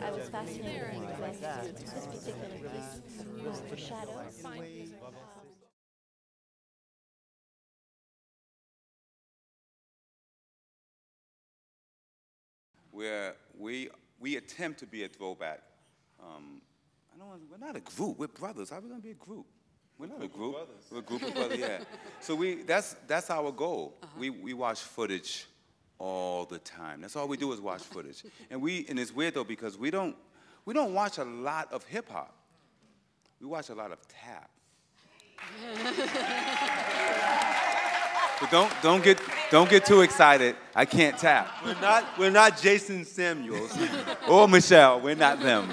I was fascinated with this particular piece for shadows. Where we attempt to be a throwback. We're not a group. We're brothers. How are we gonna be a group? We're not a group. We're a group of brothers. Yeah. So that's our goal. We watch footage all the time. That's all we do is watch footage. And it's weird though because we don't watch a lot of hip hop. We watch a lot of tap. But don't get too excited. I can't tap. We're not Jason Samuels or Michelle. We're not them.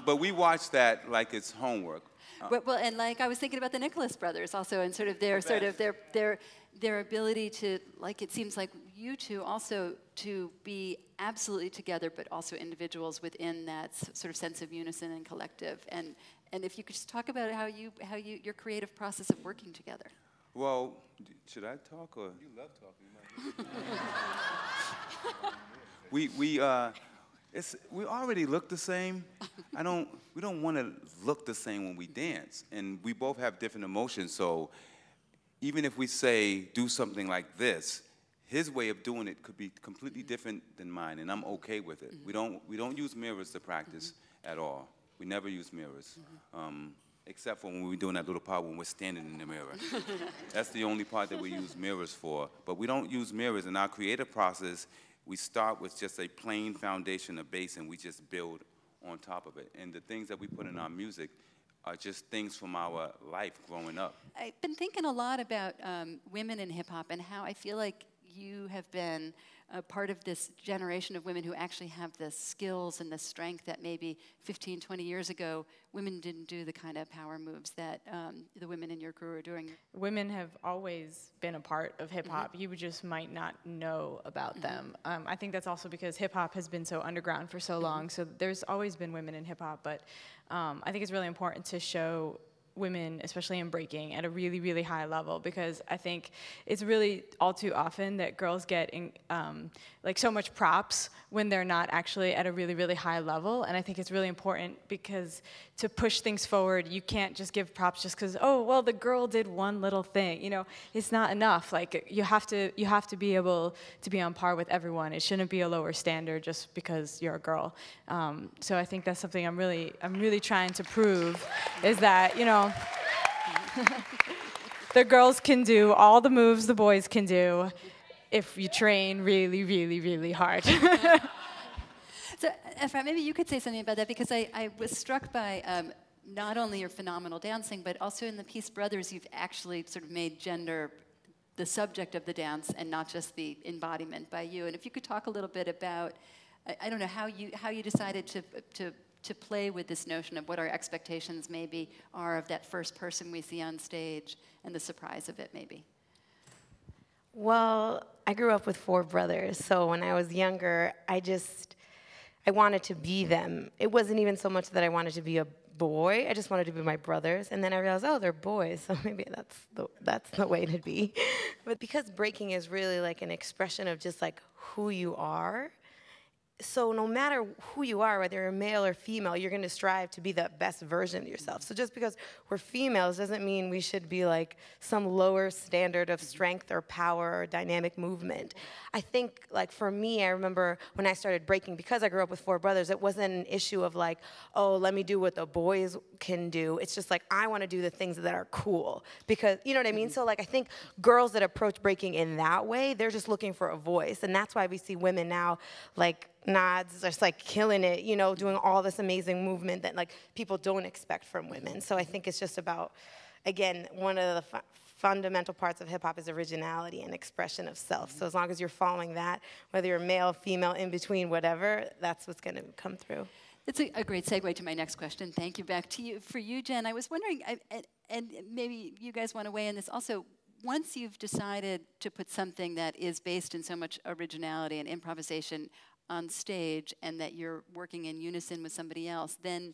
But we watch that like it's homework. Well, and like I was thinking about the Nicholas brothers also, and sort of their ability to, like, it seems like you two also to be absolutely together, but also individuals within that sort of sense of unison and collective. And if you could just talk about how your creative process of working together. Well, should I talk or? You love talking. We already look the same. We don't want to look the same when we dance, and we both have different emotions. So even if we say do something like this, his way of doing it could be completely different than mine, and I'm okay with it. Mm-hmm. We don't use mirrors to practice at all. We never use mirrors. Except for when we're doing that little part when we're standing in the mirror. That's the only part that we use mirrors for. But we don't use mirrors. In our creative process, we start with just a plain foundation, a base, and we just build on top of it. And the things that we put in our music are just things from our life growing up. I've been thinking a lot about women in hip-hop and how I feel like you have been a part of this generation of women who actually have the skills and the strength that maybe 15, 20 years ago, women didn't do the kind of power moves that the women in your crew are doing. Women have always been a part of hip-hop. You just might not know about them. I think that's also because hip-hop has been so underground for so long, so there's always been women in hip-hop, but I think it's really important to show women, especially in breaking, at a really, really high level, because I think it's really all too often that girls get like so much props when they're not actually at a really, really high level. And I think it's really important because to push things forward, you can't just give props just because, oh, well, the girl did one little thing. You know, it's not enough. Like you have to be able to be on par with everyone. It shouldn't be a lower standard just because you're a girl. So I think that's something I'm really trying to prove is that, you know, the girls can do all the moves the boys can do if you train really, really, really hard. So, Ephrat, maybe you could say something about that, because I was struck by not only your phenomenal dancing, but also in the piece Brothers, you've actually sort of made gender the subject of the dance and not just the embodiment by you. And if you could talk a little bit about, I don't know, how you decided to play with this notion of what our expectations maybe are of that first person we see on stage and the surprise of it maybe. Well, I grew up with 4 brothers, so when I was younger, I wanted to be them. It wasn't even so much that I wanted to be a boy, I just wanted to be my brothers, and then I realized, oh, they're boys, so maybe that's the way to be. But because breaking is really like an expression of just like who you are, so no matter who you are, whether you're male or female, you're going to strive to be the best version of yourself. So just because we're females doesn't mean we should be like some lower standard of strength or power or dynamic movement. I think, like, for me, I remember when I started breaking, because I grew up with 4 brothers, it wasn't an issue of like, oh, let me do what the boys can do. It's just like, I want to do the things that are cool. Because, you know what I mean? So, like, I think girls that approach breaking in that way, they're just looking for a voice. And that's why we see women now, like, nods, just like killing it, you know, doing all this amazing movement that like people don't expect from women. So I think it's just about, again, one of the fundamental parts of hip hop is originality and expression of self. So as long as you're following that, whether you're male, female, in between, whatever, that's what's going to come through. It's a great segue to my next question. Thank you. Back to you. For you, Jen, I was wondering, and maybe you guys want to weigh in this also, once you've decided to put something that is based in so much originality and improvisation on stage and that you're working in unison with somebody else, then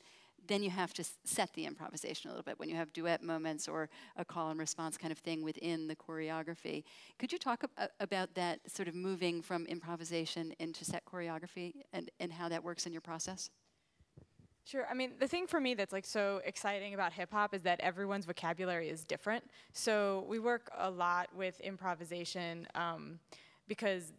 then you have to set the improvisation a little bit when you have duet moments or a call and response kind of thing within the choreography. Could you talk about that sort of moving from improvisation into set choreography and how that works in your process? Sure. I mean, the thing for me that's like so exciting about hip hop is that everyone's vocabulary is different. So we work a lot with improvisation because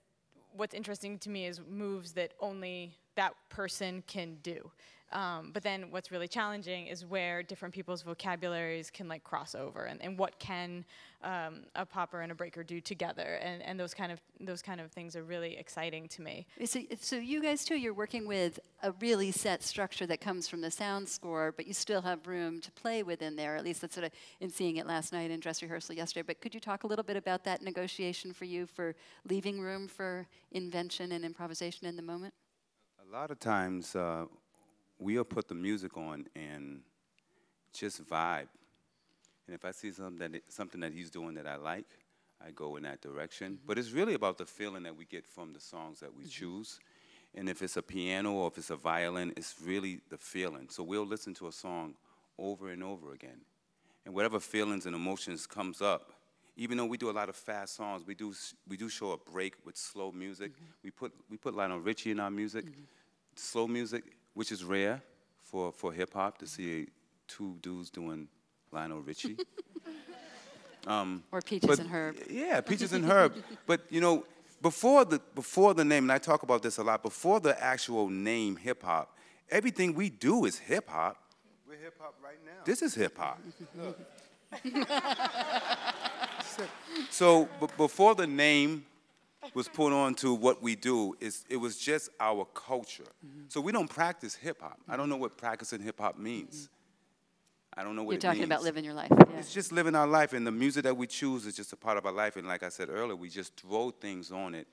what's interesting to me is moves that only that person can do. But then what's really challenging is where different people's vocabularies can like cross over, and what can a popper and a breaker do together, and those kind of things are really exciting to me. So you guys too, you're working with a really set structure that comes from the sound score, but you still have room to play within there. At least that's what I, in seeing it last night in dress rehearsal yesterday. But could you talk a little bit about that negotiation for you for leaving room for invention and improvisation in the moment? A lot of times, we'll put the music on and just vibe. And if I see something that he's doing that I like, I go in that direction. But it's really about the feeling that we get from the songs that we choose. And if it's a piano or if it's a violin, it's really the feeling. So we'll listen to a song over and over again. And whatever feelings and emotions comes up, even though we do a lot of fast songs, we do show a break with slow music. We put Lionel Richie in our music, slow music, which is rare for hip-hop to see two dudes doing Lionel Richie. Or Peaches and Herb. Yeah, Peaches and Herb. But, you know, before the name, and I talk about this a lot, before the actual name hip-hop, everything we do is hip-hop. We're hip-hop right now. This is hip-hop. So before the name was put on to what we do, it was just our culture. So we don't practice hip-hop. I don't know what practicing hip-hop means. I don't know what it means. You're talking about living your life. Yeah. It's just living our life, and the music that we choose is just a part of our life. And like I said earlier, we just throw things on it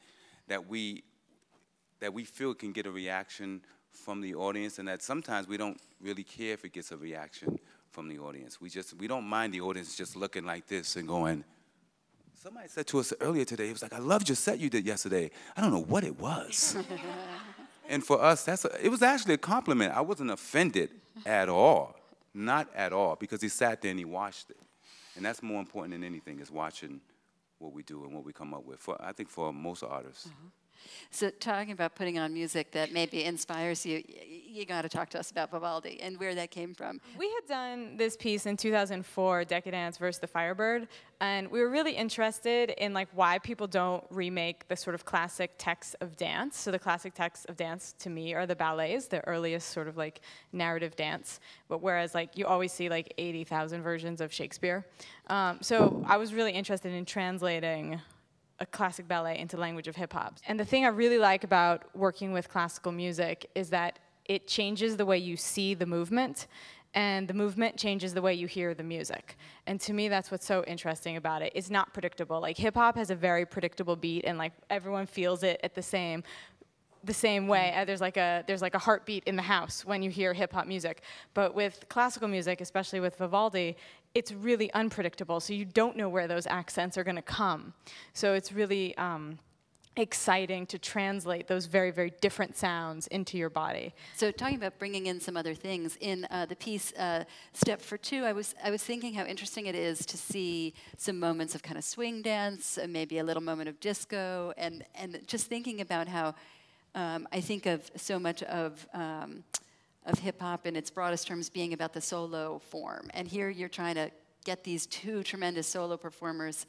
that we feel can get a reaction from the audience, and that sometimes we don't really care if it gets a reaction from the audience. We don't mind the audience just looking like this and going. Somebody said to us earlier today, it was like, I loved your set you did yesterday. I don't know what it was. And for us, it was actually a compliment. I wasn't offended at all, not at all, because he sat there and he watched it. And that's more important than anything, is watching what we do and what we come up with, I think for most artists. So talking about putting on music that maybe inspires you, you got to talk to us about Vivaldi and where that came from. We had done this piece in 2004, Decadence versus the Firebird, and we were really interested in like why people don't remake the sort of classic texts of dance. So the classic texts of dance to me are the ballets, the earliest sort of like narrative dance. But whereas like you always see like 80,000 versions of Shakespeare. So I was really interested in translating a classic ballet into language of hip-hop. And the thing I really like about working with classical music is that it changes the way you see the movement, and the movement changes the way you hear the music. And to me, that's what's so interesting about it. It's not predictable. Like hip-hop has a very predictable beat, and like everyone feels it at the same way. There's like a heartbeat in the house when you hear hip-hop music. But with classical music, especially with Vivaldi, it's really unpredictable, so you don't know where those accents are going to come. So it's really exciting to translate those very, very different sounds into your body. So talking about bringing in some other things, in the piece Step for Two, I was thinking how interesting it is to see some moments of kind of swing dance, maybe a little moment of disco, and just thinking about how I think of so much of hip-hop in its broadest terms being about the solo form. And here you're trying to get these two tremendous solo performers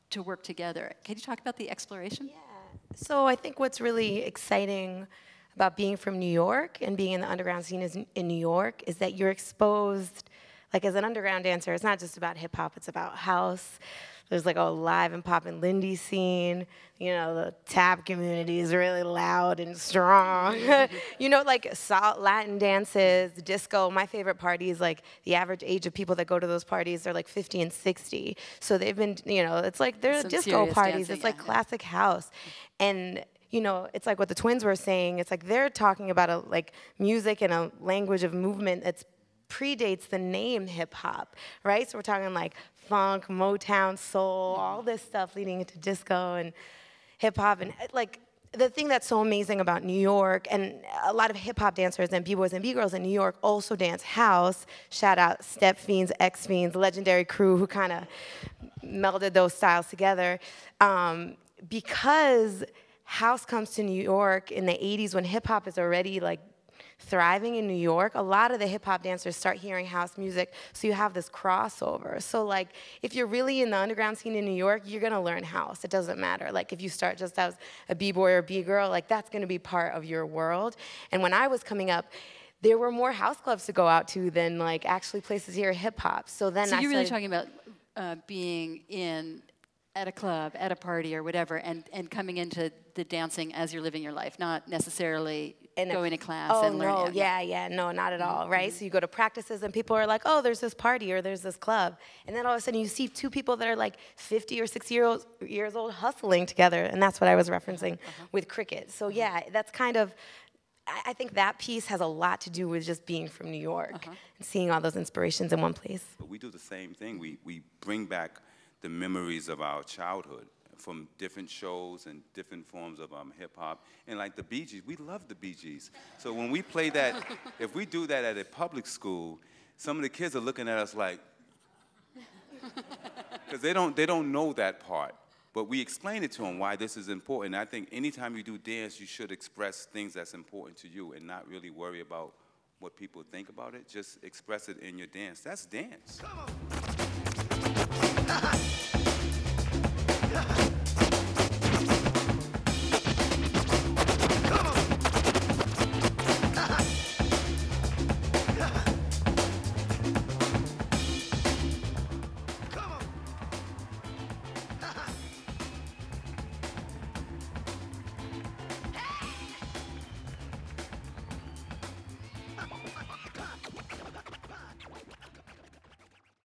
to work together. Can you talk about the exploration? Yeah. So I think what's really exciting about being from New York and being in the underground scene in New York is that you're exposed, like as an underground dancer, it's not just about hip-hop, it's about house. There's like a live and poppin' Lindy scene. You know, the tap community is really loud and strong. You know, like Latin dances, disco. My favorite parties, like the average age of people that go to those parties, they're like 50 and 60. So they've been, you know, it's like they're disco parties. Dancing, it's like classic house. And you know, it's like what the twins were saying. It's like they're talking about like music and a language of movement that's predates the name hip hop, right? So we're talking like funk, Motown, soul, all this stuff leading into disco and hip hop, and like the thing that's so amazing about New York, and a lot of hip-hop dancers and b-boys and b-girls in New York also dance house. Shout out Step Fiends, X Fiends, legendary crew who kind of melded those styles together. Because house comes to New York in the 80s when hip-hop is already like thriving in New York, a lot of the hip-hop dancers start hearing house music, so you have this crossover. So like, if you're really in the underground scene in New York, you're gonna learn house. It doesn't matter. Like, if you start just as a b-boy or b-girl, like, that's gonna be part of your world. And when I was coming up, there were more house clubs to go out to than like actually places here hip-hop. So then so you're really talking about being at a club, at a party or whatever, and coming into the dancing as you're living your life, not necessarily going to class and learning. Oh, no, no, not at all, right? So you go to practices and people are like, oh, there's this party or there's this club. And then all of a sudden you see two people that are like 50 or 60 years old hustling together. And that's what I was referencing with cricket. So yeah, that's kind of, I think that piece has a lot to do with just being from New York and seeing all those inspirations in one place. But we do the same thing. We bring back the memories of our childhood from different shows and different forms of hip-hop. And like the Bee Gees, we love the Bee Gees. So when we play that, if we do that at a public school, some of the kids are looking at us like, because they don't know that part. But we explain it to them why this is important. I think anytime you do dance, you should express things that's important to you and not really worry about what people think about it. Just express it in your dance. That's dance. Come on.